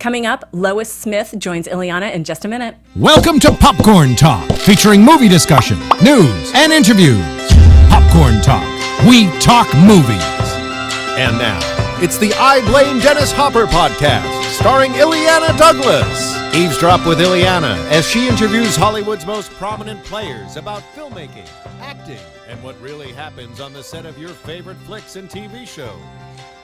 Coming up, Lois Smith joins Illeana in just a minute. Welcome to Popcorn Talk, featuring movie discussion, news, and interviews. Popcorn Talk. We talk movies. And now, it's the I Blame Dennis Hopper podcast, starring Illeana Douglas. Eavesdrop with Illeana as she interviews Hollywood's most prominent players about filmmaking, acting, and what really happens on the set of your favorite flicks and TV shows.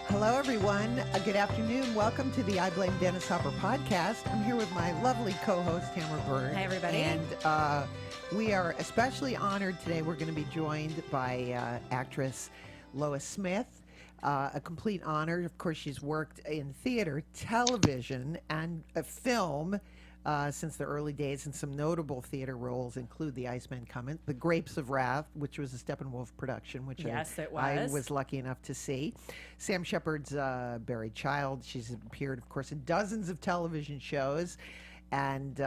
Hello, everyone. Good afternoon. Welcome to the I Blame Dennis Hopper podcast. I'm here with my lovely co-host, Tamara Byrne. Hi, everybody. And we are especially honored today. We're going to be joined by actress Lois Smith. A complete honor. Of course, she's worked in theater, television, and film since the early days, and some notable theater roles include The Iceman Coming, The Grapes of Wrath, which was a Steppenwolf production, which I was lucky enough to see. Sam Shepard's Buried Child. She's appeared, of course, in dozens of television shows and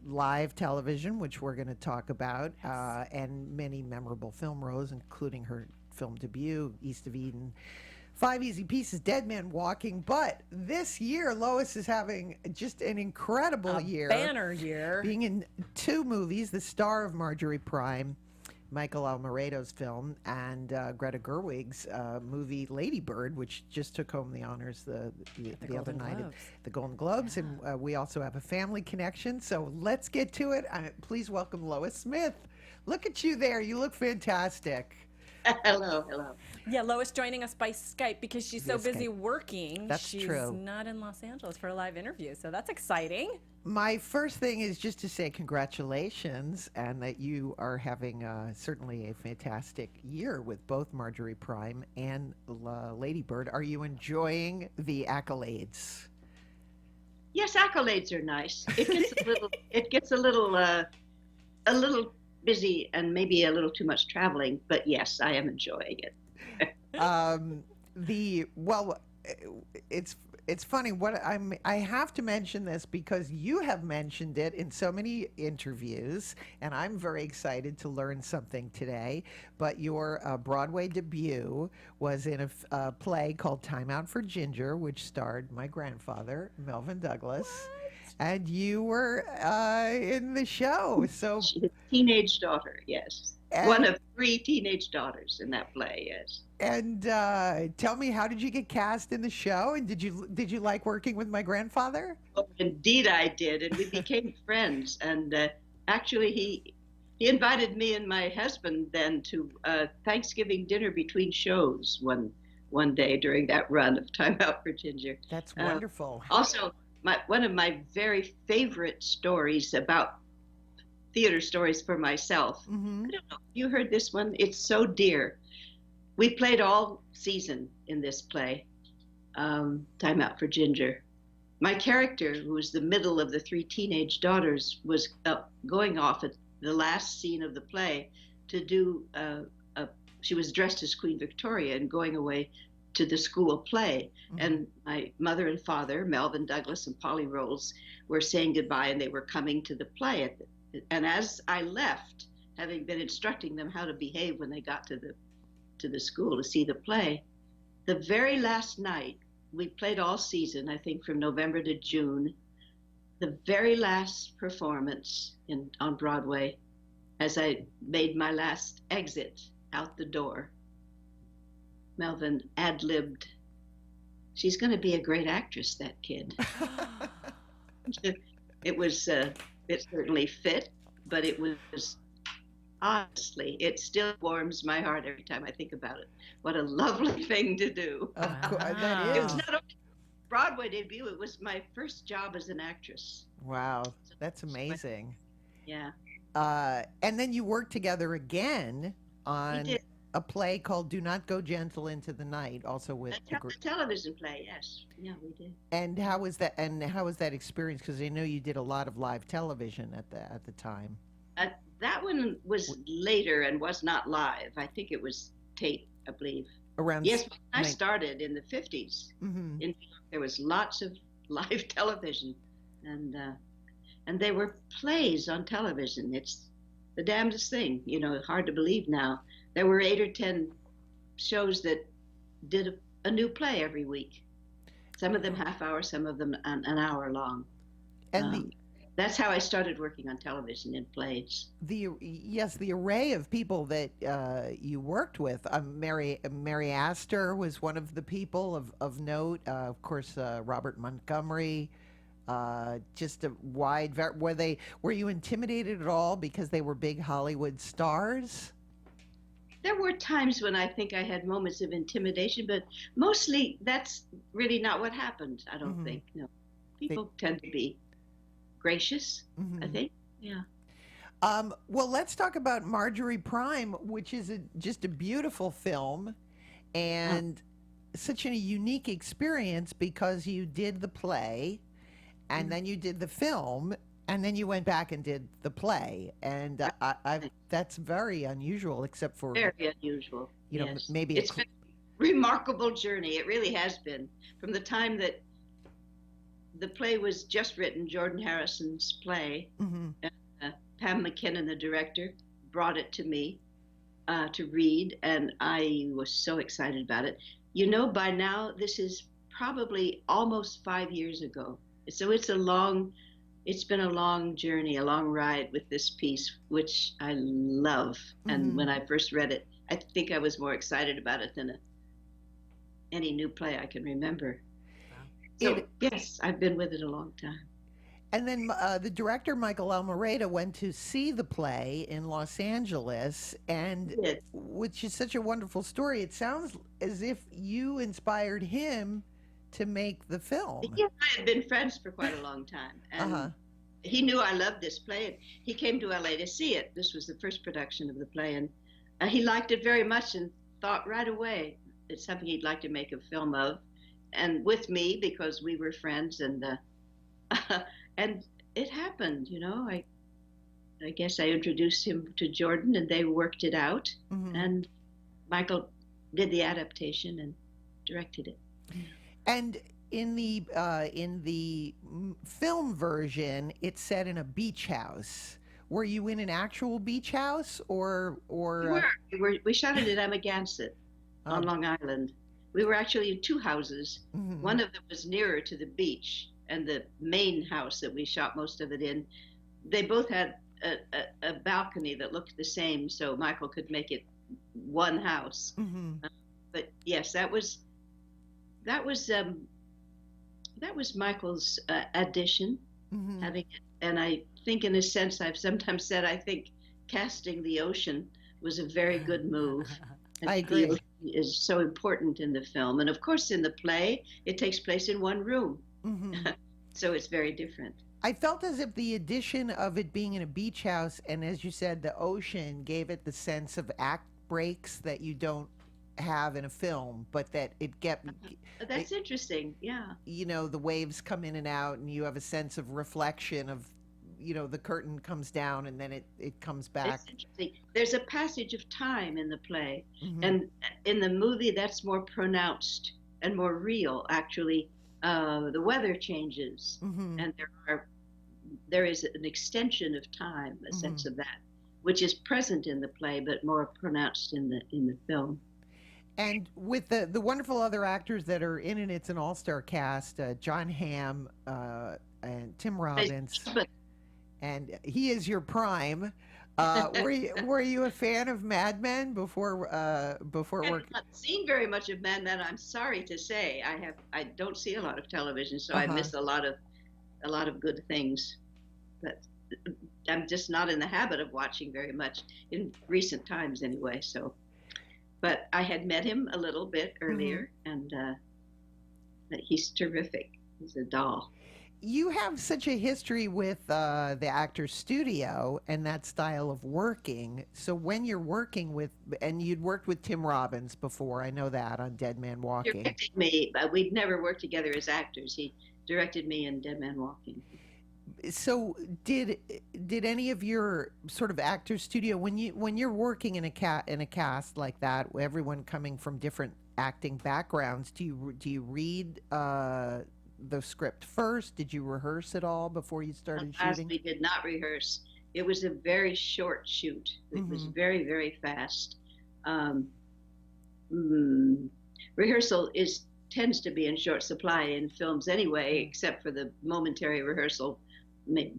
live television, which we're going to talk about, and many memorable film roles, including her film debut, East of Eden, Five Easy Pieces, Dead Man Walking. But this year, Lois is having just an incredible year. Banner year. Being in two movies, the star of Margery Prime, Michael Alvarado's film, and Greta Gerwig's movie Lady Bird, which just took home the honors the other night at the Golden Globes. Yeah. And we also have a family connection. So let's get to it. Please welcome Lois Smith. Look at you there. You look fantastic. Hello. Yeah, Lois joining us by Skype because she's so busy working. That's true. She's not in Los Angeles for a live interview, so that's exciting. My first thing is just to say congratulations, and that you are having certainly a fantastic year with both Margery Prime and Lady Bird. Are you enjoying the accolades? Yes, accolades are nice. It gets a little busy and maybe a little too much traveling, but yes, I am enjoying it. It's funny. I have to mention this because you have mentioned it in so many interviews, and I'm very excited to learn something today. But your Broadway debut was in a play called Time Out for Ginger, which starred my grandfather, Melvin Douglas. What? And you were in the show. So she's a teenage daughter, yes. One of three teenage daughters in that play, yes. And tell me, how did you get cast in the show? And did you like working with my grandfather? Oh, indeed I did, and we became friends. And actually, he invited me and my husband then to Thanksgiving dinner between shows one day during that run of Time Out for Ginger. That's wonderful. Also, one of my very favorite stories about theater stories for myself. Mm-hmm. I don't know if you heard this one. It's so dear. We played all season in this play, Time Out for Ginger. My character, who was the middle of the three teenage daughters, was going off at the last scene of the play to do, she was dressed as Queen Victoria and going away to the school play. Mm-hmm. And my mother and father, Melvin Douglas and Polly Rolls, were saying goodbye, and they were coming to the play. And as I left, having been instructing them how to behave when they got to the school to see the play, the very last night, we played all season, I think from November to June, the very last performance on Broadway, as I made my last exit out the door, Melvin ad-libbed, "She's going to be a great actress, that kid." It certainly fit, but it was, honestly, it still warms my heart every time I think about it. What a lovely thing to do. Of course, that is. It was not only a Broadway debut, it was my first job as an actress. Wow, that's amazing. Yeah. And then you worked together again on a play called Do Not Go Gentle Into the Night, also with a television play, yes. Yeah, we did. And how was that? And how was that experience? Because I know you did a lot of live television at the time. That one was later and was not live. I think it was tape, I believe. Yes, I started in the 50s. Mm-hmm. There was lots of live television, and they were plays on television. It's the damnedest thing, hard to believe now. There were 8 or 10 shows that did a new play every week. Some of them half hour, some of them an hour long. And that's how I started working on television in plays. the array of people that you worked with. Mary Astor was one of the people of note. Of course, Robert Montgomery. Just a wide. Were you intimidated at all because they were big Hollywood stars? There were times when I think I had moments of intimidation, but mostly that's really not what happened. I don't think. No, people tend to be gracious. I think. Yeah. Well, let's talk about Margery Prime, which is just a beautiful film, and such a unique experience because you did the play, and then you did the film, and then you went back and did the play, and that's very unusual, except for very unusual. You know, yes. maybe it's been a remarkable journey. It really has been from the time that the play was just written, Jordan Harrison's play. Pam McKinnon, the director, brought it to me to read, and I was so excited about it. You know, by now this is probably almost 5 years ago. So it's been a long journey, a long ride with this piece, which I love. And when I first read it, I think I was more excited about it than any new play I can remember. So yes, I've been with it a long time. And then the director, Michael Alvarado, went to see the play in Los Angeles, and which is such a wonderful story. It sounds as if you inspired him to make the film. Yeah, I had been friends for quite a long time. And he knew I loved this play, and he came to LA to see it. This was the first production of the play, and he liked it very much and thought right away it's something he'd like to make a film of, and with me because we were friends, and and it happened. You know, I guess I introduced him to Jordan, and they worked it out, and Michael did the adaptation and directed it. And in the film version, it's set in a beach house. Were you in an actual beach house, or? We shot it at Amagansett on Long Island. We were actually in two houses. One of them was nearer to the beach, and the main house that we shot most of it in, they both had a balcony that looked the same, so Michael could make it one house. But yes, that was Michael's addition, having it. And I think, in a sense, I've sometimes said I think casting the ocean was a very good move. I agree. The ocean is so important in the film, and of course, in the play, it takes place in one room, so it's very different. I felt as if the addition of it being in a beach house, and as you said, the ocean, gave it the sense of act breaks that you don't have in a film, but that that's interesting. Yeah, you know, the waves come in and out, and you have a sense of reflection of, you know, the curtain comes down and then it comes back. It's interesting. There's a passage of time in the play, and in the movie that's more pronounced and more real. Actually, the weather changes, and there is an extension of time, a sense of that, which is present in the play but more pronounced in the film. And with the wonderful other actors that are in it, it's an all-star cast. John Hamm and Tim Robbins, and he is your prime. Were you a fan of Mad Men before work? I've not seen very much of Mad Men. I'm sorry to say, I don't see a lot of television, so I miss a lot of good things. But I'm just not in the habit of watching very much in recent times, anyway. So. But I had met him a little bit earlier, and he's terrific. He's a doll. You have such a history with the Actors Studio and that style of working. So when you're working with, and you'd worked with Tim Robbins before, I know that, on Dead Man Walking. He directed me, but we'd never worked together as actors. He directed me in Dead Man Walking. So did any of your sort of Actors Studio, when you're working in a cast like that, everyone coming from different acting backgrounds, do you read the script first? Did you rehearse it all before you started shooting? We did not rehearse. It was a very short shoot. It was very, very fast. Rehearsal is tends to be in short supply in films anyway, except for the momentary rehearsal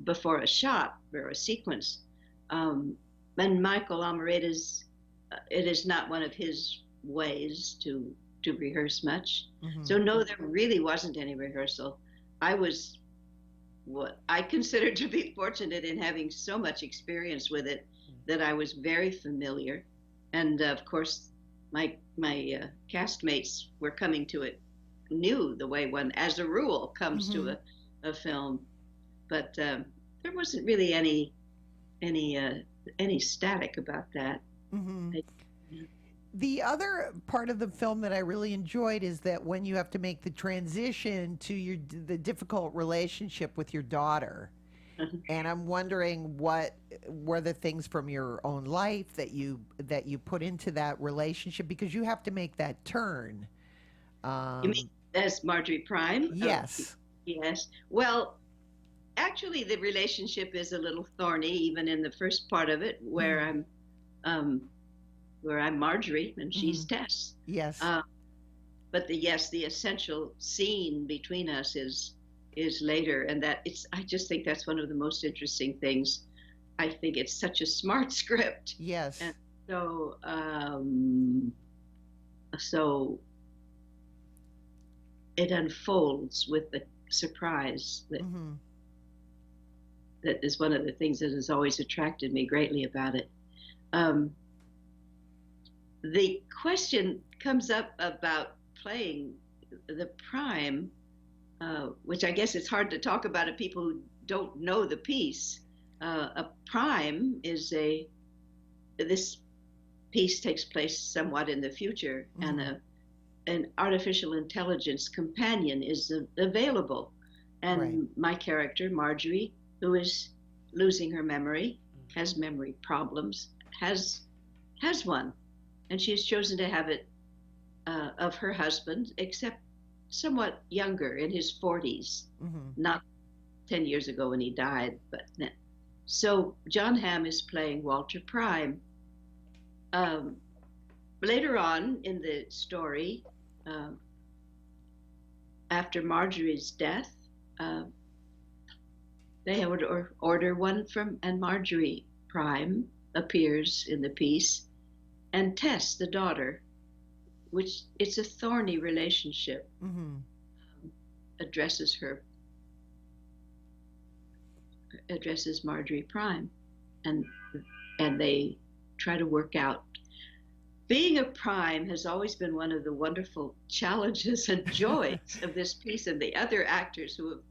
before a shot or a sequence. And Michael Alvarado, it is not one of his ways to rehearse much. So no, there really wasn't any rehearsal. I was what I consider to be fortunate in having so much experience with it that I was very familiar. And of course, my castmates were coming to it, knew the way one, as a rule, comes to a film. But there wasn't really any static about that. The other part of the film that I really enjoyed is that when you have to make the transition to the difficult relationship with your daughter. And I'm wondering what were the things from your own life that you put into that relationship, because you have to make that turn. You mean as Margery Prime? Yes. Yes. Well, actually, the relationship is a little thorny, even in the first part of it, where I'm Margery and she's Tess. Yes. But the essential scene between us is later, and I just think that's one of the most interesting things. I think it's such a smart script. Yes. And so it unfolds with the surprise that is one of the things that has always attracted me greatly about it. The question comes up about playing the prime, which I guess it's hard to talk about to people who don't know the piece. A prime is this piece takes place somewhat in the future, and an artificial intelligence companion is available. And my character, Margery, who is losing her memory, has memory problems, has one. And she has chosen to have it of her husband, except somewhat younger, in his 40s, not 10 years ago when he died. But so John Hamm is playing Walter Prime. Later on in the story, after Margery's death, they order one from, and Margery Prime appears in the piece. And Tess, the daughter, which it's a thorny relationship, addresses Margery Prime, and they try to work out. Being a prime has always been one of the wonderful challenges and joys of this piece, and the other actors who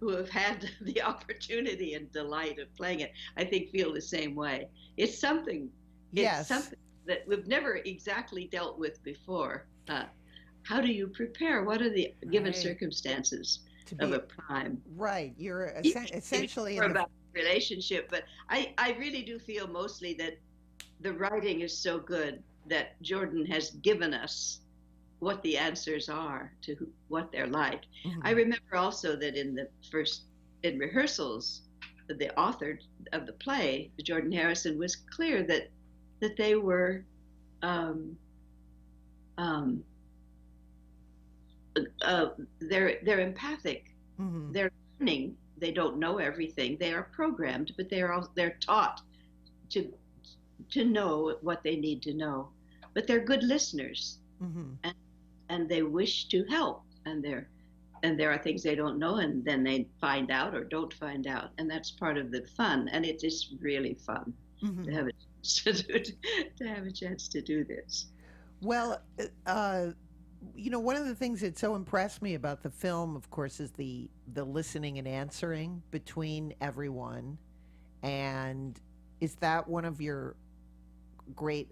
have had the opportunity and delight of playing it, I think, feel the same way. It's something. It's something that we've never exactly dealt with before. How do you prepare? What are the given circumstances of a prime? Right. You're essentially more about relationship, but I really do feel mostly that the writing is so good that Jordan has given us what the answers are to what they're like. I remember also that in rehearsals, the author of the play, Jordan Harrison, was clear that they were they're empathic. They're learning. They don't know everything. They are programmed, but they're taught to know what they need to know. But they're good listeners, and they wish to help. And there are things they don't know, and then they find out or don't find out, and that's part of the fun. And it is really fun to have a chance to do this. Well, one of the things that so impressed me about the film, of course, is the listening and answering between everyone. And is that one of your great,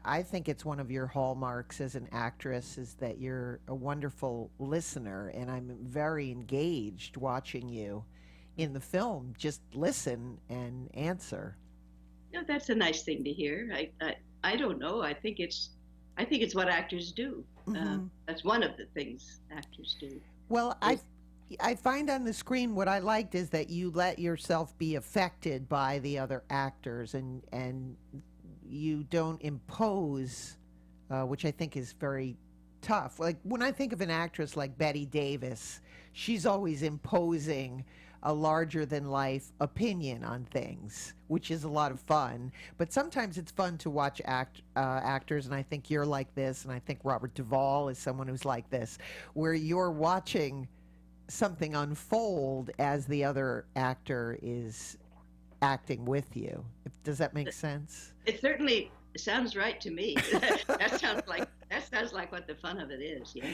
I think it's one of your hallmarks as an actress, is that you're a wonderful listener, and I'm very engaged watching you in the film. Just listen and answer. No, that's a nice thing to hear. I don't know. I think it's what actors do. That's one of the things actors do. Well, I find on the screen what I liked is that you let yourself be affected by the other actors, and you don't impose, which I think is very tough. Like when I think of an actress like Bette Davis, she's always imposing a larger than life opinion on things, which is a lot of fun. But sometimes it's fun to watch actors, and I think you're like this, and I think Robert Duvall is someone who's like this, where you're watching something unfold as the other actor is acting with you. Does that make sense? It certainly sounds right to me. That sounds like what the fun of it is. Yes.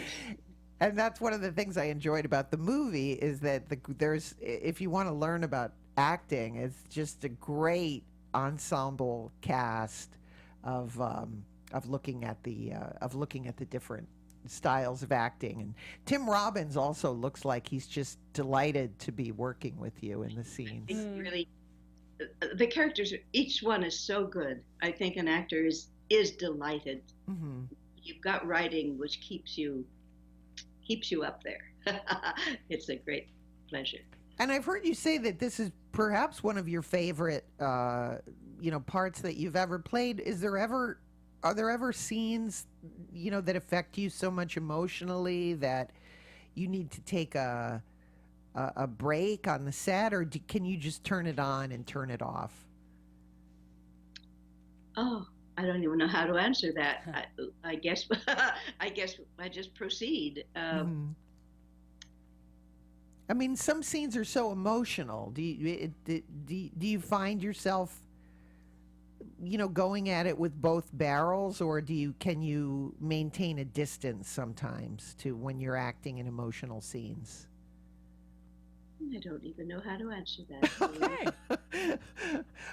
And that's one of the things I enjoyed about the movie is that there's, if you want to learn about acting, it's just a great ensemble cast of looking at the different styles of acting. And Tim Robbins also looks like he's just delighted to be working with you in the scenes. It's really, the characters, each one is so good. I think an actor is delighted. Mm-hmm. You've got writing which keeps you up there. It's a great pleasure. And I've heard you say that this is perhaps one of your favorite, parts that you've ever played. Are there ever scenes, that affect you so much emotionally that you need to take a break on the set, or can you just turn it on and turn it off? Oh, I don't even know how to answer that. I guess I just proceed. I mean, some scenes are so emotional. Do you find yourself, going at it with both barrels, or can you maintain a distance sometimes to when you're acting in emotional scenes? I don't even know how to answer that.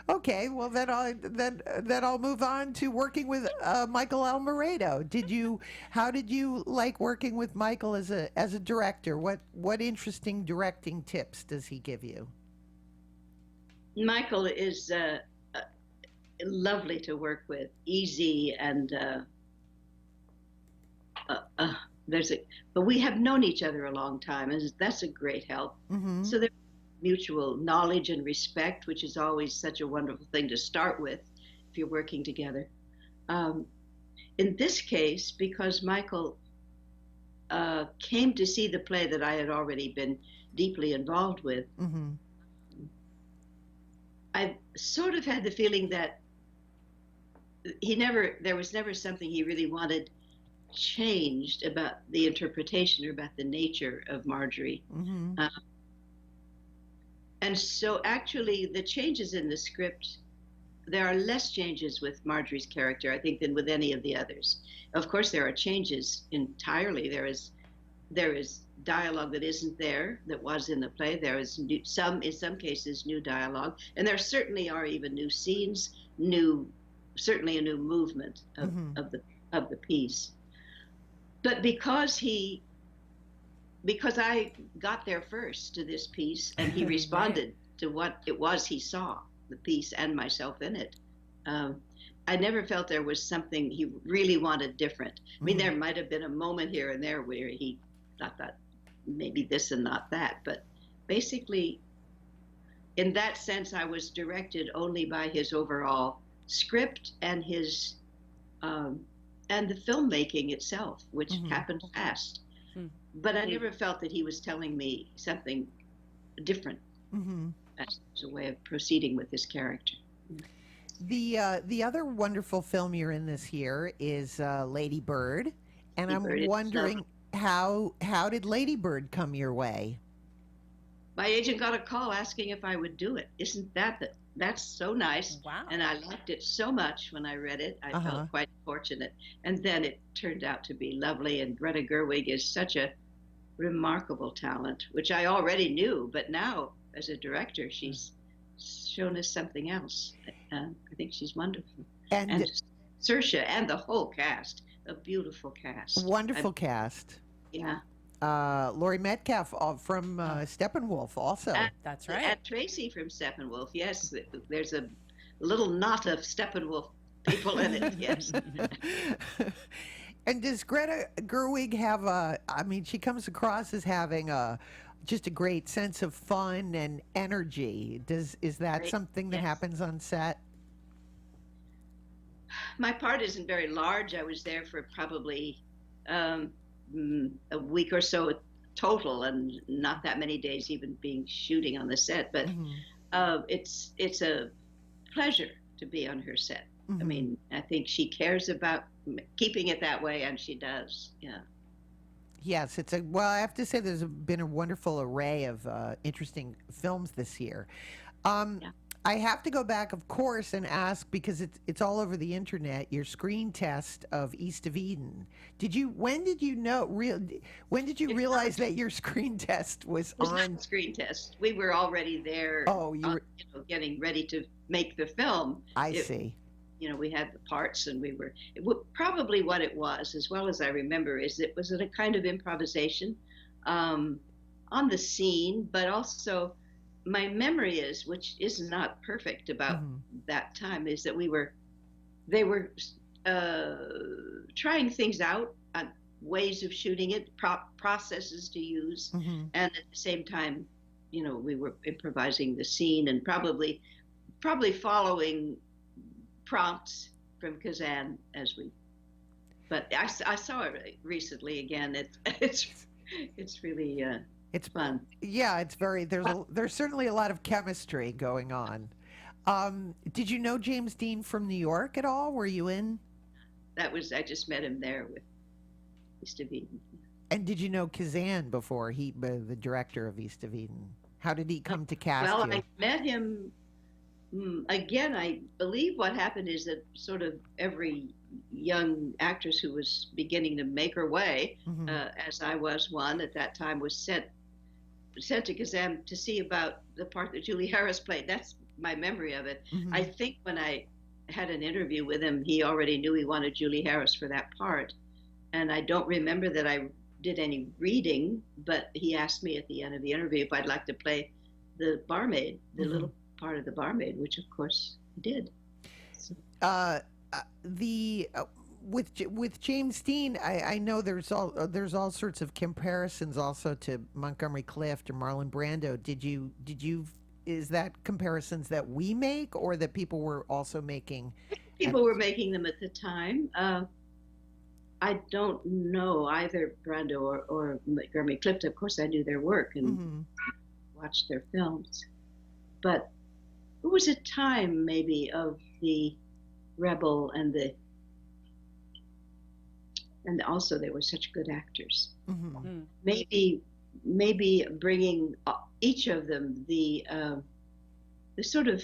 Okay, well then I'll move on to working with Michael Alvarado. How did you like working with Michael as a director? What interesting directing tips does he give you? Michael is lovely to work with, easy, and but we have known each other a long time, and that's a great help. Mm-hmm. So there's mutual knowledge and respect, which is always such a wonderful thing to start with if you're working together. In this case, because Michael came to see the play that I had already been deeply involved with, mm-hmm. I sort of had the feeling that there was never something he really wanted changed about the interpretation or about the nature of Margery. Mm-hmm. And so actually the changes in the script, there are less changes with Margery's character, I think, than with any of the others. Of course, there are changes entirely. There is dialogue that isn't there, that was in the play. There is in some cases, new dialogue. And there certainly are even new scenes, certainly a new movement of the piece. But because I got there first to this piece, and he responded to what it was he saw, the piece and myself in it, I never felt there was something he really wanted different. I mean, there might have been a moment here and there where he thought that maybe this and not that, but basically, in that sense, I was directed only by his overall script and his and the filmmaking itself, which happened fast. But I never felt that he was telling me something different as a way of proceeding with his character. The other wonderful film you're in this year is Lady Bird, and I'm Bird, wondering how did Lady Bird come your way? My agent got a call asking if I would do it. Isn't that's so nice? Wow. And I liked it so much when I read it. I felt quite fortunate. And then it turned out to be lovely. And Greta Gerwig is such a remarkable talent, which I already knew. But now, as a director, she's shown us something else. I think she's wonderful. And Saoirse and the whole cast, a beautiful cast. Wonderful cast. Yeah. Laurie Metcalf from Steppenwolf also. That's right. And Tracy from Steppenwolf, yes. There's a little knot of Steppenwolf people in it, yes. And does Greta Gerwig have she comes across as having just a great sense of fun and energy. Is that something that happens on set? My part isn't very large. I was there for probably a week or so total, and not that many days even being shooting on the set. But it's a pleasure to be on her set. I mean, I think she cares about keeping it that way, and she does. Yeah. Yes, well, I have to say there's been a wonderful array of interesting films this year. I have to go back, of course, and ask, because it's all over the internet, your screen test of East of Eden. When did you realize that your screen test was It was on? not a screen test. We were already there. Oh, you were getting ready to make the film. I see. We had the parts, and probably what it was, as well as I remember, is it was a kind of improvisation on the scene, but also my memory is, which is not perfect about that time, is that they were trying things out on ways of shooting it, processes to use, and at the same time, we were improvising the scene and probably following prompts from Kazan but I saw it recently again. It's really it's fun. Yeah, it's very there's certainly a lot of chemistry going on. Did you know James Dean from New York at all? Were you in? I just met him there with East of Eden. And did you know Kazan before the director of East of Eden? How did he come to cast you? you? I met him. Again, I believe what happened is that sort of every young actress who was beginning to make her way, as I was one at that time, was sent to Kazan to see about the part that Julie Harris played. That's my memory of it. I think when I had an interview with him, he already knew he wanted Julie Harris for that part. And I don't remember that I did any reading, but he asked me at the end of the interview if I'd like to play the barmaid, the little part of the barmaid, which of course I did. So. With James Dean, I know there's all sorts of comparisons also to Montgomery Clift or Marlon Brando. Is that comparisons that we make, or that people were also making? People were making them at the time. I don't know either Brando or Montgomery Clift. Of course, I knew their work and watched their films, but it was a time maybe of the rebel and also they were such good actors. Maybe bringing each of them the sort of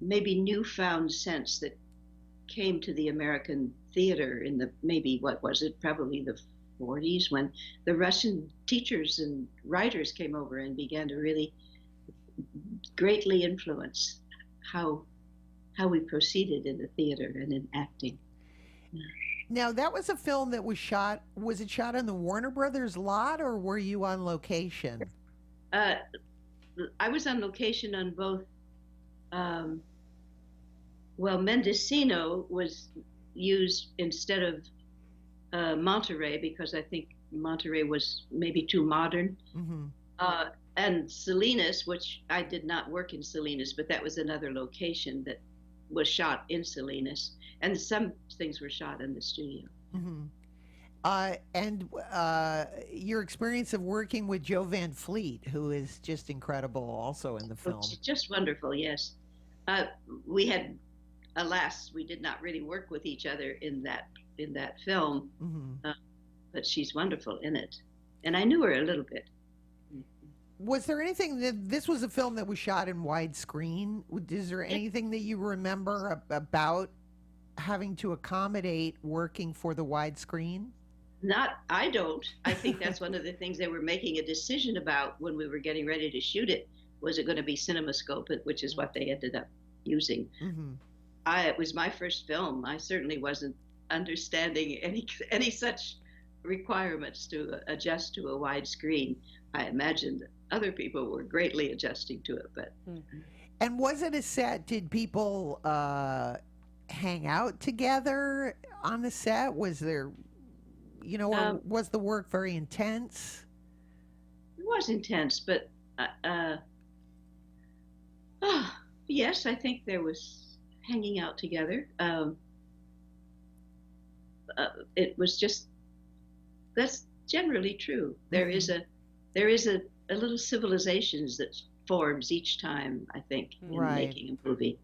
maybe newfound sense that came to the American theater in probably the 40s, when the Russian teachers and writers came over and began to really greatly influence how we proceeded in the theater and in acting. Now, that was a film that was it shot on the Warner Brothers lot, or were you on location? I was on location on both. Mendocino was used instead of Monterey, because I think Monterey was maybe too modern. And Salinas, which I did not work in Salinas, but that was another location that was shot in Salinas, and some things were shot in the studio. And your experience of working with Jo Van Fleet, who is just incredible also in the film. Just wonderful, yes. Alas, we did not really work with each other in that film, but she's wonderful in it. And I knew her a little bit. Was there anything this was a film that was shot in widescreen? Is there anything that you remember about having to accommodate working for the widescreen? I don't. I think that's one of the things they were making a decision about when we were getting ready to shoot it. Was it going to be CinemaScope, which is what they ended up using. It was my first film. I certainly wasn't understanding any such requirements to adjust to a widescreen. I imagined other people were greatly adjusting to it, but. And was it a set? Did people hang out together on the set? Was there, or was the work very intense? It was intense, but yes, I think there was hanging out together. It was just that's generally true. There is a little civilizations that forms each time, I think, in making a movie,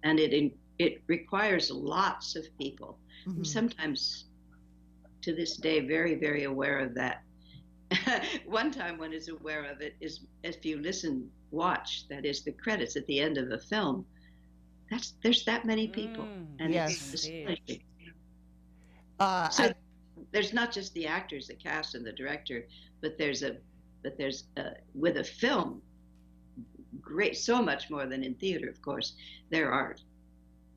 and it requires lots of people. I'm sometimes, to this day, very, very aware of that. One time one is aware of it is if you watch, that is the credits at the end of a film, there's that many people. And it's astonishing. So there's not just the actors, the cast, and the director, but there's with a film, so much more than in theater, of course. There are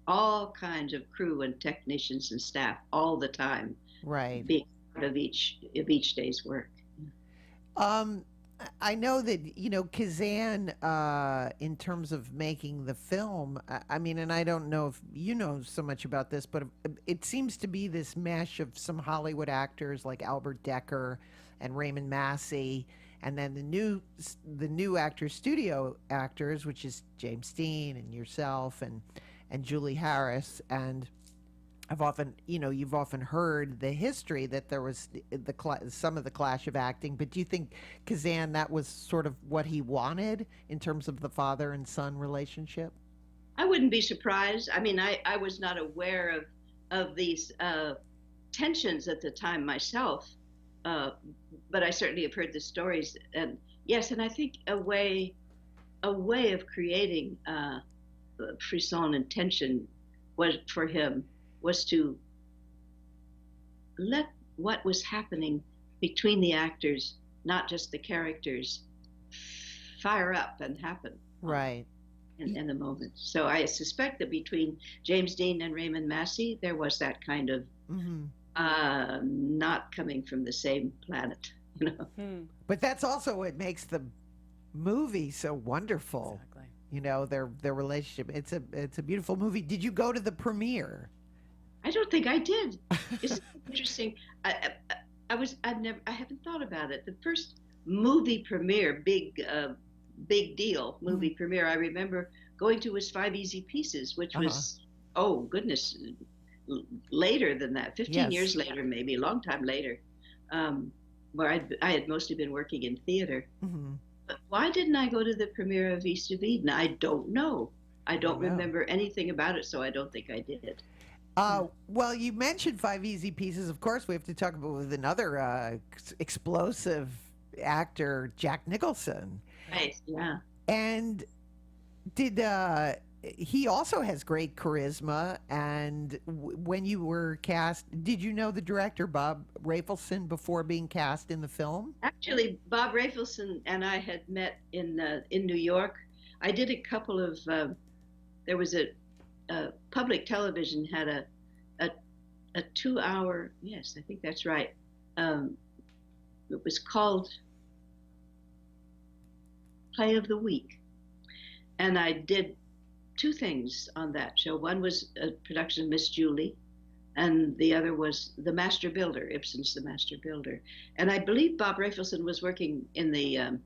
all kinds of crew and technicians and staff all the time, being part of each day's work. I know that, Kazan, in terms of making the film, I mean, and I don't know if you know so much about this, but it seems to be this mesh of some Hollywood actors like Albert Decker and Raymond Massey, and then the new actors, studio actors, which is James Dean and yourself and Julie Harris. And I've often, you've often heard the history that there was some of the clash of acting, but do you think Kazan, that was sort of what he wanted in terms of the father and son relationship? I wouldn't be surprised. I mean, I was not aware of these tensions at the time myself, but I certainly have heard the stories. And yes, and I think a way of creating frisson and tension for him was to let what was happening between the actors, not just the characters, fire up and happen. Right. In the moment. So I suspect that between James Dean and Raymond Massey, there was that kind of not coming from the same planet, But that's also what makes the movie so wonderful. Exactly. Their relationship. It's a beautiful movie. Did you go to the premiere? I don't think I did. It's interesting. I haven't thought about it. The first movie premiere, big deal movie premiere, I remember going to was 5 Easy Pieces, which was, oh goodness, later than that, 15 years later, maybe a long time later, where I had mostly been working in theater. But why didn't I go to the premiere of East of Eden? I don't know. I don't remember anything about it, so I don't think I did. Well, you mentioned 5 Easy Pieces. Of course, we have to talk about with another explosive actor, Jack Nicholson. Right, yeah. And he also has great charisma. And when you were cast, did you know the director, Bob Rafelson, before being cast in the film? Actually, Bob Rafelson and I had met in New York. I did a couple of, there was a public television had a 2-hour, yes, I think that's right. It was called Play of the Week. And I did 2 things on that show. One was a production of Miss Julie, and the other was The Master Builder, Ibsen's The Master Builder. And I believe Bob Rafelson was working in the,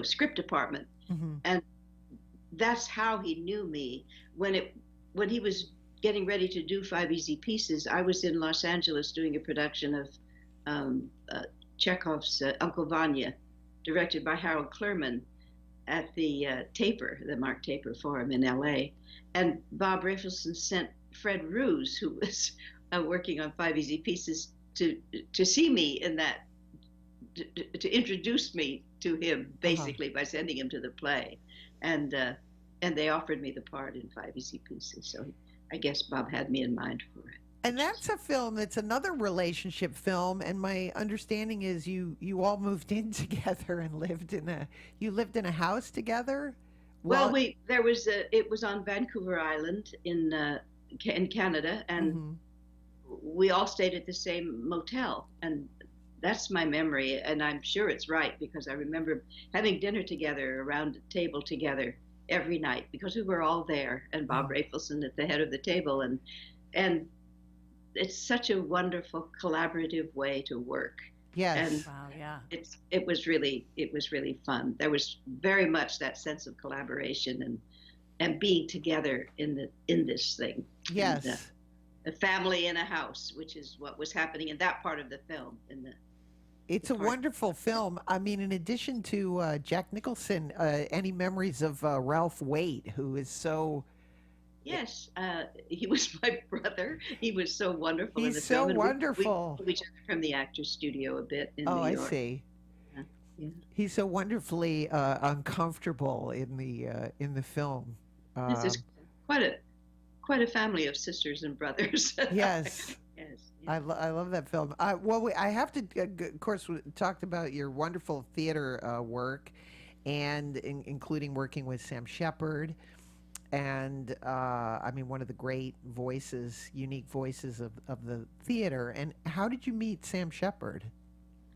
script department. And that's how he knew me. When he was getting ready to do 5 Easy Pieces, I was in Los Angeles doing a production of Chekhov's Uncle Vanya, directed by Harold Clurman, at the Mark Taper Forum in LA. And Bob Rafelson sent Fred Roos, who was working on 5 Easy Pieces, to see me in that, to introduce me to him, basically, by sending him to the play. And they offered me the part in 5 Easy Pieces. So I guess Bob had me in mind for it. And that's a film that's another relationship film. And my understanding is you all moved in together and lived in a house together. Well, it was on Vancouver Island in Canada, and we all stayed at the same motel. And that's my memory, and I'm sure it's right, because I remember having dinner together around a table together every night, because we were all there, and Bob Rafelson at the head of the table, and it's such a wonderful collaborative way to work. Yes. And wow, yeah. It was really fun. There was very much that sense of collaboration and being together in this thing. Yes. a family in a house, which is what was happening in that part of the film. It's a wonderful film. I mean, in addition to Jack Nicholson, any memories of Ralph Waite, who is so... Yes, he was my brother. He was so wonderful in the He's so film. wonderful. We knew each other from the Actors Studio a bit in Oh, New I York. see. Yeah. He's so wonderfully uncomfortable in the film. This is quite a family of sisters and brothers. Yes. Yes. I love that film. I have to, of course, we talked about your wonderful theater work, and including working with Sam Shepard, and I mean, one of the great voices, unique voices of the theater. And how did you meet Sam Shepard?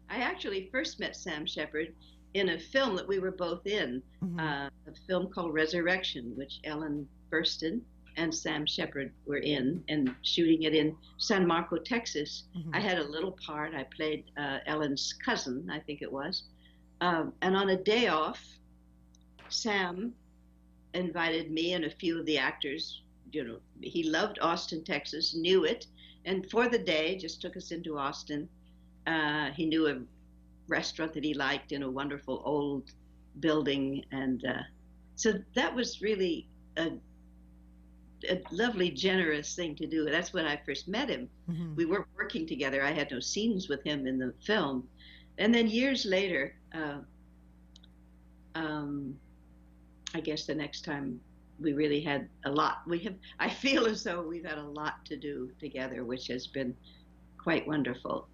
I actually first met Sam Shepard in a film that we were both in, a film called Resurrection, which Ellen Burstyn and Sam Shepard were in, and shooting it in San Marco, Texas. I had a little part. I played Ellen's cousin, I think it was. And on a day off, Sam invited me and a few of the actors. You know, he loved Austin, Texas, knew it, and for the day just took us into Austin. He knew a restaurant that he liked in a wonderful old building, and so that was really a lovely, generous thing to do. That's when I first met him. We weren't working together. I had no scenes with him in the film. And then years later, I guess the next time we really had a lot. I feel as though we've had a lot to do together, which has been quite wonderful.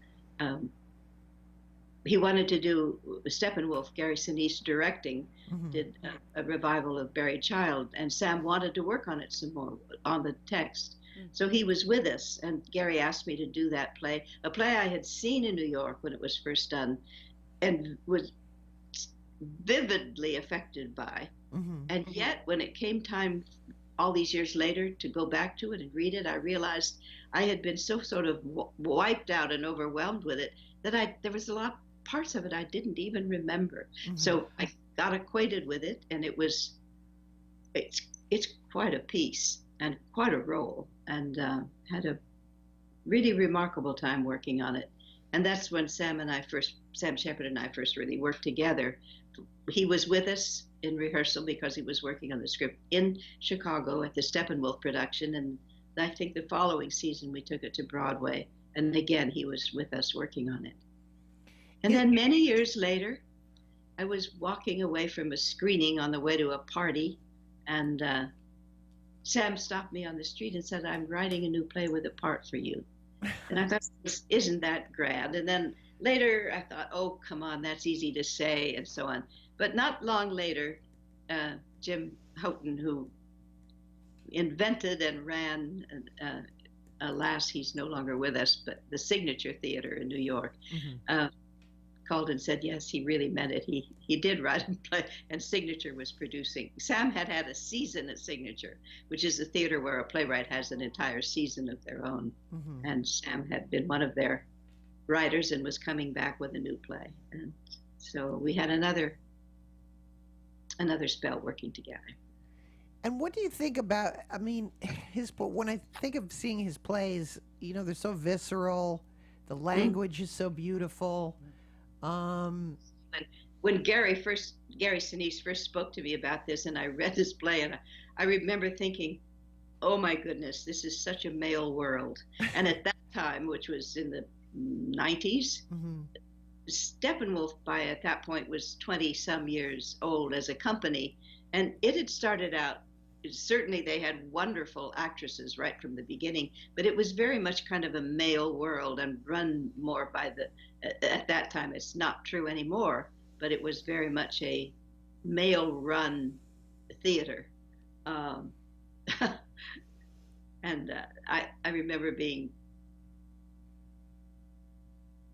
He wanted to do Steppenwolf. Gary Sinise directing, did a revival of Buried Child, and Sam wanted to work on it some more, on the text. So he was with us, and Gary asked me to do that play, a play I had seen in New York when it was first done, and was vividly affected by. And yet, when it came time all these years later to go back to it and read it, I realized I had been so sort of wiped out and overwhelmed with it that there was a lot parts of it I didn't even remember. So I got acquainted with it, and it's quite a piece and quite a role, and had a really remarkable time working on it. And that's when Sam Shepard and I first really worked together. He was with us in rehearsal because he was working on the script in Chicago at the Steppenwolf production, and I think the following season we took it to Broadway, and again he was with us working on it. And then many years later, I was walking away from a screening on the way to a party, and Sam stopped me on the street and said, "I'm writing a new play with a part for you." And I thought, isn't that grand? And then later I thought, oh, come on, that's easy to say, and so on. But not long later, Jim Houghton, who invented and ran, alas, he's no longer with us, but the Signature Theater in New York, called and said, yes, he really meant it. He did write a play, and Signature was producing. Sam had a season at Signature, which is a theater where a playwright has an entire season of their own. And Sam had been one of their writers and was coming back with a new play. And so we had another spell working together. And what do you think about, I mean, when I think of seeing his plays, you know, they're so visceral, the language is so beautiful. When Gary Sinise first spoke to me about this, and I read this play, and I remember thinking, oh my goodness, this is such a male world. And at that time, which was in the 90s, Steppenwolf at that point was 20 some years old as a company, and it had started out, certainly they had wonderful actresses right from the beginning, but it was very much kind of a male world and run more by at that time, it's not true anymore, but it was very much a male run theater. And I remember being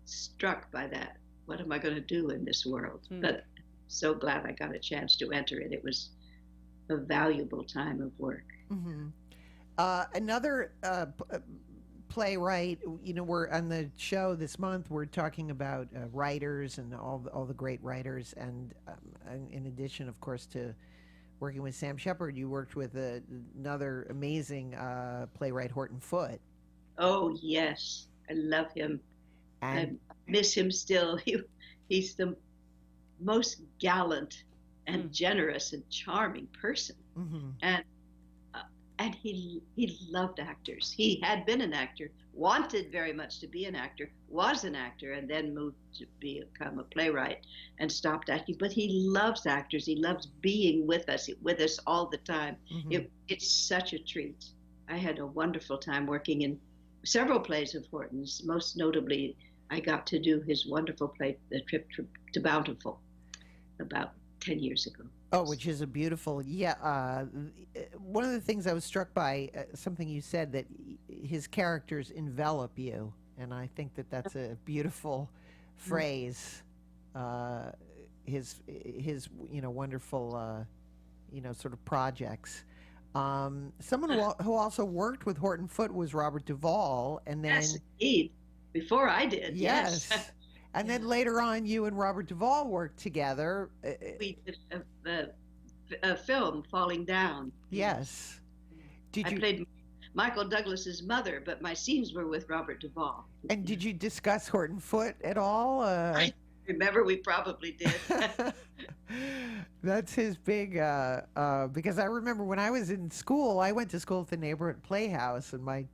struck by that. What am I going to do in this world? But so glad I got a chance to enter it. It was a valuable time of work. Another playwright, you know, we're on the show this month, we're talking about writers and all the great writers, and in addition, of course, to working with Sam Shepard, you worked with another amazing playwright, Horton Foote. Oh, yes. I love him. And I miss him still. He's the most gallant and generous and charming person. And and he loved actors. He had been an actor, wanted very much to be an actor, was an actor, and then moved to become a playwright and stopped acting. But he loves actors. He loves being with us all the time. It's such a treat. I had a wonderful time working in several plays of Horton's. Most notably, I got to do his wonderful play, The Trip to Bountiful, about 10 years ago. Oh, which is a beautiful, one of the things I was struck by, something you said, that his characters envelop you. And I think that that's a beautiful phrase. His wonderful, sort of projects. Someone who also worked with Horton Foote was Robert Duvall. And then, yes, indeed. Before I did, yes. And then later on, you and Robert Duvall worked together. We did a film, Falling Down. Yes. I played Michael Douglas's mother, but my scenes were with Robert Duvall. And did you discuss Horton Foote at all? I remember we probably did. That's his big, because I remember when I was in school, I went to school at the neighborhood playhouse, and my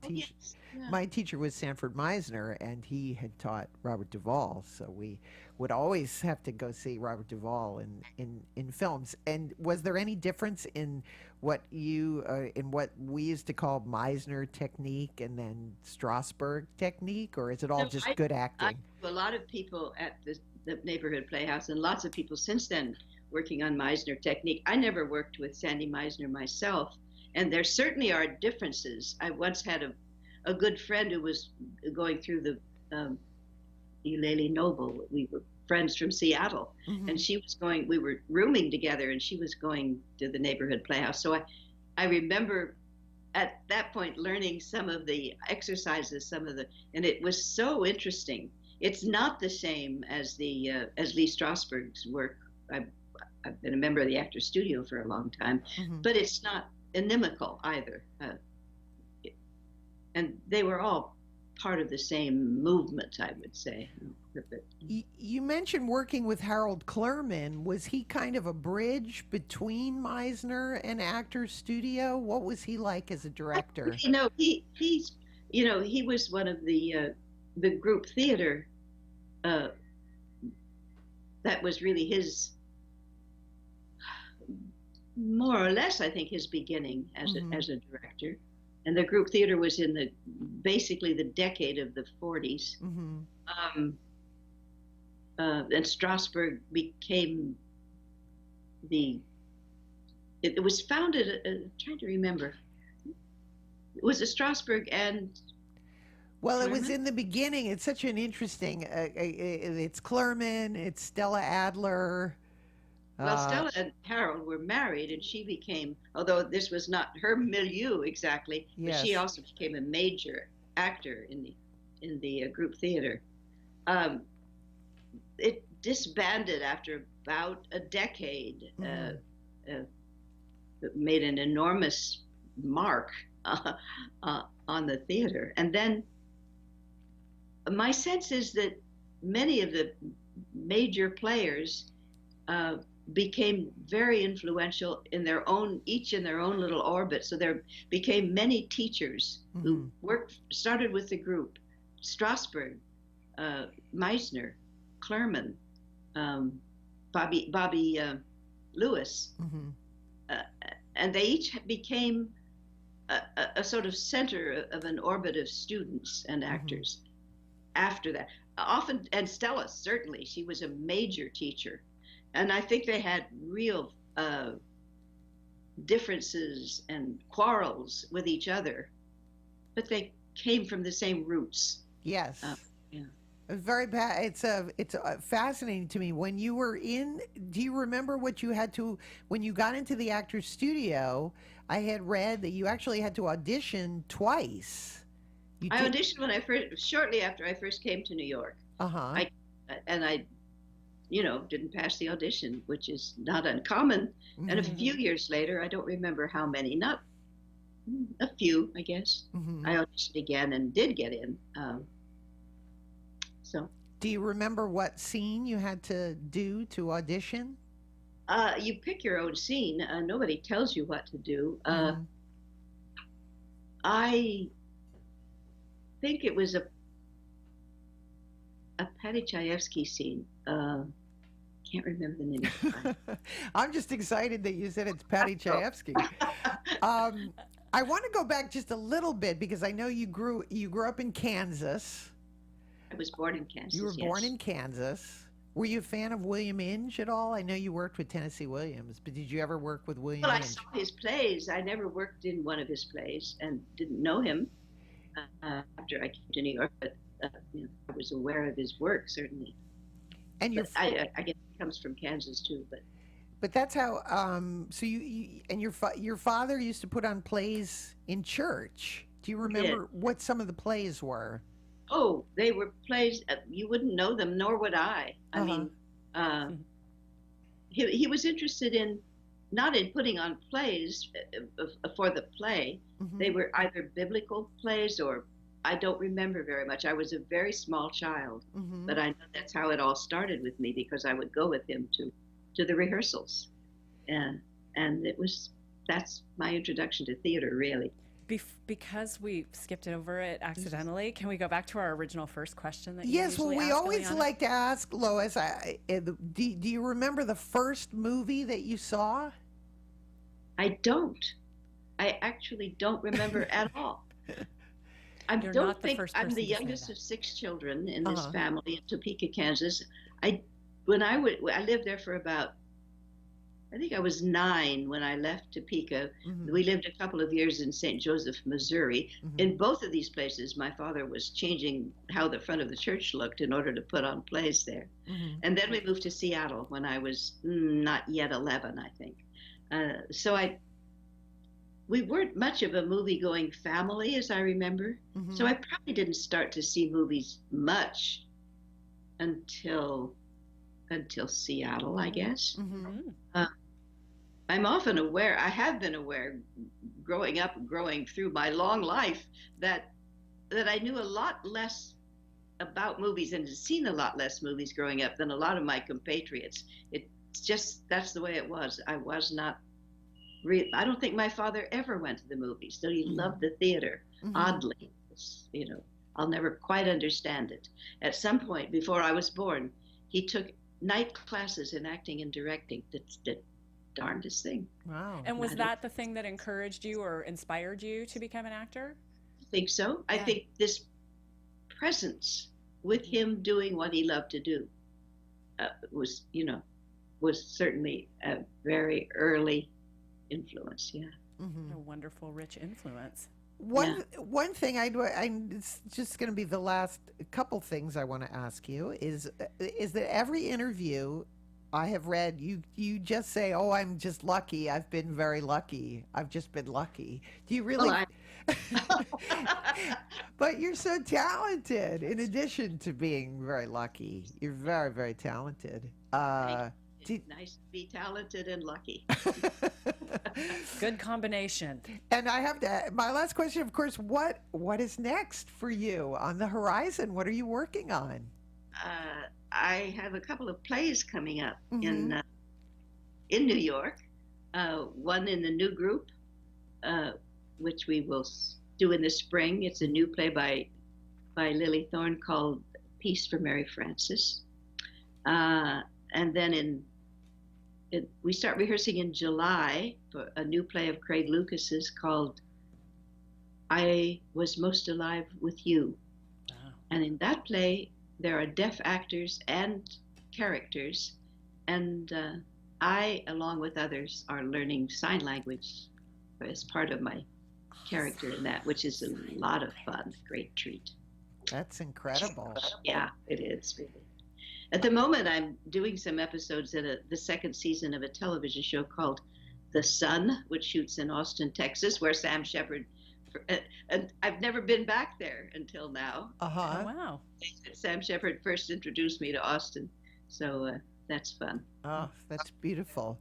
teacher was Sanford Meisner, and he had taught Robert Duvall, so we would always have to go see Robert Duvall in films. And was there any difference in what what we used to call Meisner technique and then Strasberg technique, or is it all just good acting? A lot of people at the neighborhood playhouse, and lots of people since then working on Meisner technique. I never worked with Sandy Meisner myself, and there certainly are differences. I once had a good friend who was going through the Illeana Noble. We were friends from Seattle, and she was going. We were rooming together, and she was going to the neighborhood playhouse. So I remember at that point learning some of the exercises, and it was so interesting. It's not the same as as Lee Strasberg's work. I've been a member of the Actors Studio for a long time, but it's not inimical either. And they were all part of the same movement, I would say. You mentioned working with Harold Clurman. Was he kind of a bridge between Meisner and Actors Studio? What was he like as a director? He was one of the group theater. That was really his, more or less, I think, his beginning as a director. And the group theater was in basically the decade of the 40s. And Strasberg became it was founded, I'm trying to remember. It was a Strasberg and... Well, it was in the beginning. It's such an interesting, it's Clurman, it's Stella Adler. Well, Stella and Harold were married, and she became, although this was not her milieu exactly, but she also became a major actor in the group theater. It disbanded after about a decade. It made an enormous mark on the theater. And then my sense is that many of the major players became very influential each in their own little orbit. So there became many teachers who started with the group: Strasberg, Meisner, Clurman, Bobby Lewis, and they each became a sort of center of an orbit of students and actors. After that, often, and Stella certainly, she was a major teacher. And I think they had real differences and quarrels with each other, but they came from the same roots. Yes. It's very bad. It's fascinating to me. When you were do you remember what you had to, when you got into the Actors Studio? I had read that you actually had to audition twice. I auditioned shortly after I first came to New York. I didn't pass the audition, which is not uncommon. And a few years later, I don't remember how many, not A few, I guess. Mm-hmm. I auditioned again and did get in. So. Do you remember what scene you had to do to audition? You pick your own scene. Nobody tells you what to do. Mhm. I think it was a Patty Chayefsky scene. Can't remember the name of it. I'm just excited that you said it's Patty Chayefsky. I want to go back just a little bit because I know you grew up in Kansas. I was born in Kansas. You were yes. born in Kansas. Were you a fan of William Inge at all? I know you worked with Tennessee Williams, but did you ever work with William Well, I Inge? saw his plays. I never worked in one of his plays and didn't know him after I came to New York, but I was aware of his work, certainly. And your I guess it comes from Kansas, too. but that's how. So you and your father used to put on plays in church. Do you remember what some of the plays were? Oh, they were plays. You wouldn't know them, nor would I. I mean, he was interested in not in putting on plays for the play. Mm-hmm. They were either biblical plays or I don't remember very much. I was a very small child, Mm-hmm. but I know that's how it all started with me because I would go with him to the rehearsals, and that's my introduction to theater, really. Because we skipped over it accidentally, can we go back to our original first question that you Yes, well, usually we ask, always Illeana? like to ask Lois. Do you remember the first movie that you saw? I don't. I actually don't remember at all. I You're don't not the think first I'm person the to say youngest that. of 6 children in this Uh-huh. family in Topeka, Kansas. I lived there for about, I think I was 9 when I left Topeka. Mhm. We lived a couple of years in St. Joseph, Missouri. Mhm. In both of these places, my father was changing how the front of the church looked in order to put on plays there. Mhm. And then we moved to Seattle when I was not yet 11, I think. We weren't much of a movie-going family, as I remember. Mhm. So I probably didn't start to see movies much until Seattle, I guess. Mhm. I'm often aware, I have been aware, growing up and growing through my long life, that I knew a lot less about movies and had seen a lot less movies growing up than a lot of my compatriots. It's just, that's the way it was. I was not I don't think my father ever went to the movies, though he loved the theater, Mhm. oddly. I'll never quite understand it. At some point before I was born, he took night classes in acting and directing. That's the darndest thing. Wow. And was I that the thing that encouraged you or inspired you to become an actor? I think so. I Yeah. think this presence with him doing what he loved to do was certainly a very early influence. Yeah. Mhm. A wonderful, rich influence. One thing it's just going to be the last couple things I want to ask you is that every interview I have read, you just say, "Oh, I'm just lucky. I've been very lucky. I've just been lucky." Do you really? Well, But you're so talented. In addition to being very lucky, you're very, very talented. It's nice to be talented and lucky. Good combination. And I have to. My last question, of course, what is next for you on the horizon? What are you working on? I have a couple of plays coming up Mhm. in New York. One in the new group, which we will do in the spring. It's a new play by Lily Thorne called "Peace for Mary Frances," and then we start rehearsing in July for a new play of Craig Lucas's called "I Was Most Alive with You." Wow. And in that play, there are deaf actors and characters, and I, along with others, are learning sign language as part of my character in that, which is a lot of fun, great treat. That's incredible. Yeah, it is really. At the moment, I'm doing some episodes in the second season of a television show called The Sun, which shoots in Austin, Texas, where Sam Shepard, and I've never been back there until now. Oh, Uh-huh. wow. Sam Shepard first introduced me to Austin, so that's fun. Oh, that's beautiful.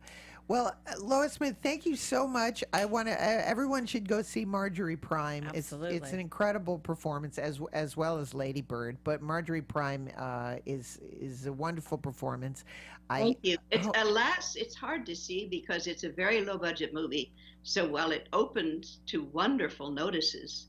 Well, Lois Smith, thank you so much. I want to. Everyone should go see Margery Prime. Absolutely. It's an incredible performance as well as Lady Bird. But Margery Prime is a wonderful performance. Thank you. Alas, it's hard to see because it's a very low budget movie. So while it opened to wonderful notices,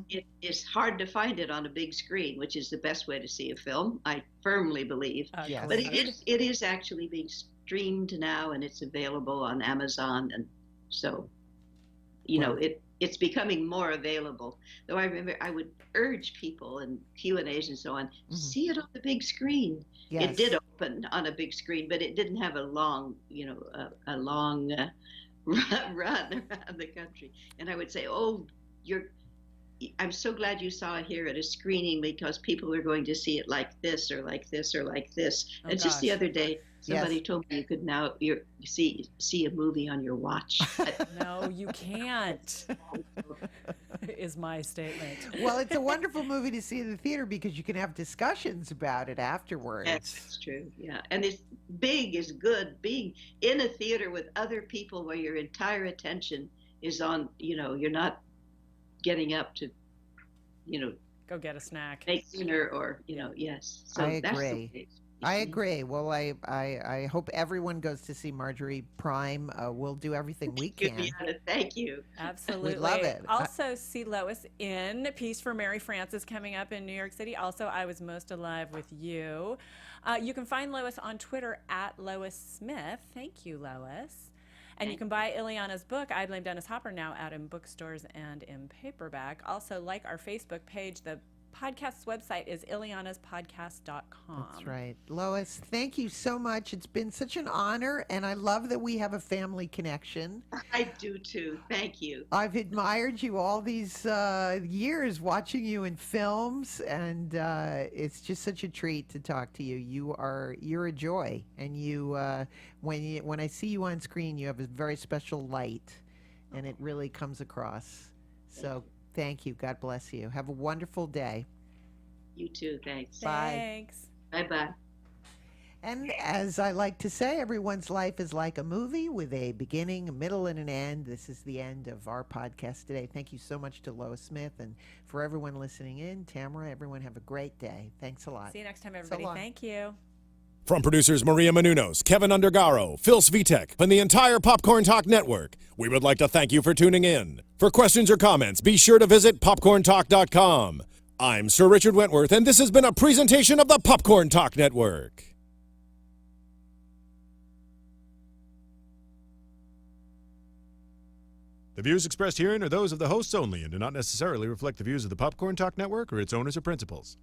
it is hard to find it on a big screen, which is the best way to see a film, I firmly believe. Yes. But it is actually being streamed now, and it's available on Amazon, and so it's becoming more available. Though I remember I would urge people in Q&As and so on, see it on the big screen. Yes. It did open on a big screen, but it didn't have a long run around the country. And I would say, I'm so glad you saw it here at a screening, because people are going to see it like this or like this or like this. Oh, and just the other day, somebody told me you could now see a movie on your watch. No, you can't, is my statement. Well, it's a wonderful movie to see in the theater because you can have discussions about it afterwards. That's true, yeah. And it's good. Being in a theater with other people where your entire attention is on, you're not getting up to, Go get a snack. make dinner or, yes. So I that's the agree. way. I agree. Well, I hope everyone goes to see Margery Prime. We'll do everything we can. Illeana, thank you. Absolutely. We love it. Also, see Lois in Peace for Mary Frances coming up in New York City. Also, I Was Most Alive with You. You can find Lois on Twitter at Lois Smith. Thank you, Lois. And you can buy Illeana's book, I Blame Dennis Hopper, now out in bookstores and in paperback. Also, like our Facebook page, the podcast's website is illeanaspodcast.com. That's right. Lois, thank you so much. It's been such an honor, and I love that we have a family connection. I do too. Thank you. I've admired you all these years, watching you in films, and it's just such a treat to talk to you. You're a joy, and when I see you on screen, you have a very special light, and it really comes across. So thank you. God bless you. Have a wonderful day. You too. Thanks. Bye. Thanks. Bye-bye. And as I like to say, everyone's life is like a movie with a beginning, a middle, and an end. This is the end of our podcast today. Thank you so much to Lois Smith, and for everyone listening in, Tamara, everyone have a great day. Thanks a lot. See you next time, everybody. long. Thank you. From producers Maria Menounos, Kevin Undergaro, Phil Svitek, and the entire Popcorn Talk Network, we would like to thank you for tuning in. For questions or comments, be sure to visit popcorntalk.com. I'm Sir Richard Wentworth, and this has been a presentation of the Popcorn Talk Network. The views expressed herein are those of the hosts only and do not necessarily reflect the views of the Popcorn Talk Network or its owners or principals.